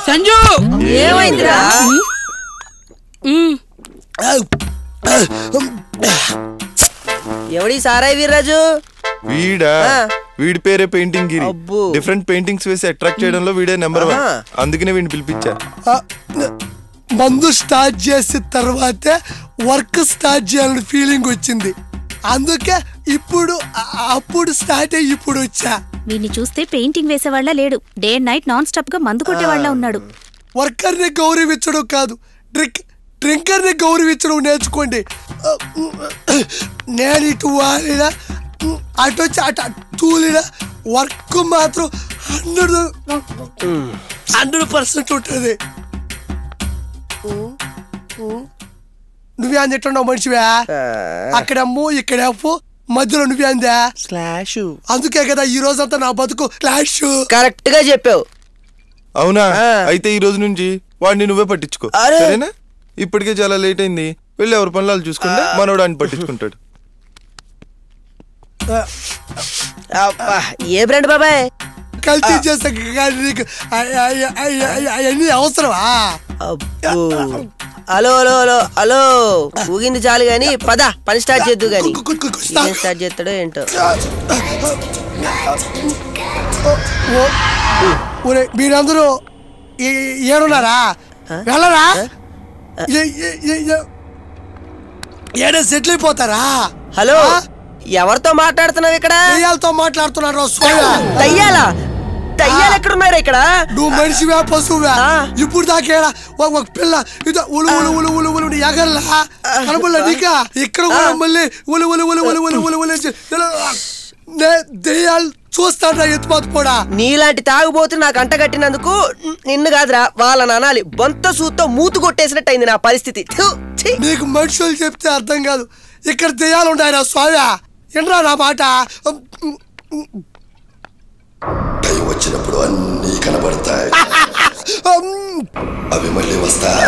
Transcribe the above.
సంజు ఏమైందిరా? ఎవడి సారాయి వీర్రాజు? వీడా? వీడి పేరే పెయింటింగ్ గిరి. డిఫరెంట్ పెయింటింగ్స్ వేసి అట్రాక్ట్ చేయడంలో వీడే నెంబర్ 1. అందుకనే వీడిని పిలిపించా. మందు స్టార్ట్ చేసిన తర్వాతే వర్క్ స్టార్ట్ చేయాలని ఫీలింగ్ వచ్చింది. అందుకే అప్పుడు స్టార్ట్ అయ్యి ఇప్పుడు వచ్చా. వీడిని చూస్తే పెయింటింగ్ వేసేవాళ్ళ లేడు. Day and night non stop గా మందు కొట్టేవాళ్ళ ఉన్నాడు. వర్కర్ ని గౌరవించడం కాదు, డ్రింకర్ ని గౌరవించడం నేర్చుకోండి. నేను ఇటు వాడినా అటు వచ్చి అటు తూలినా వర్క్ మాత్రం 100% ఉంటుంది. నువ్వే అందిట్టున్నావు మనిషివా? అక్కడమ్ము ఇక్కడేపు మధ్యలో నువ్వే అందా స్లాష్. అందుకే కదా ఈ రోజంతా నా బతుకు క్లాష్. కరెక్ట్ గా చెప్పావు. అవునా? అయితే ఈ రోజు నుంచి వాడిని నువ్వే పట్టించుకో, సరేనా? ఇప్పటికే చాలా లేట్ అయింది. వెళ్ళి ఎవరి పనులు చూసుకుంటే మనోడు అని పట్టించుకుంటాడు. ఏ బ్రాండ్ బాబాయ్? కల్తీ చేస్తే అవన్నీ అవసరమా? హలో హలో హలో హలో, ఊగింది చాలు గాని పద పని స్టార్ట్ చేద్దు గాని. ఏం స్టార్ట్ చేస్తాడో ఏంటో. మీరందరూ ఏడున్నారా? వెళ్ళరా? ఏడా సెటిల్ అయిపోతారా? హలో, ఎవరితో మాట్లాడుతున్నావు ఇక్కడ? దయ్యాలతో మాట్లాడుతున్నారు. దయ్యాలా? దయ్యాలు ఎక్కడున్నారు ఇక్కడ? నువ్వు మనిషివా పశువువా? ఇప్పుడు దాకేడా ఒక పిల్ల ఇది ఉలు ఉలు ఉలు ఉలు ఉలు ఎగరలా కనబడలా నీకా? ఇక్కడ కూడా మళ్ళీ ఉలు ఉలు ఉలు ఉలు ఉలు ఉలు ఉలు దయ్యాలు చూస్తాడ్రా ఎత్తుపోతు కూడా. నీలాంటి తాగుబోతు నాకు అంట కట్టినందుకు నిన్ను కాదురా వాళ్ళని అనాలి. బొంత సూతో మూతు కొట్టేసినట్టు అయింది నా పరిస్థితి. నీకు మనుషులు చెప్తే అర్థం కాదు. ఇక్కడ దయ్యాలు ఉంటాయిరా స్వామి. ఏంట్రా నా మాట? టైం వచ్చినప్పుడు అన్నీ కనబడతాయి, అవి మళ్ళీ వస్తాయి.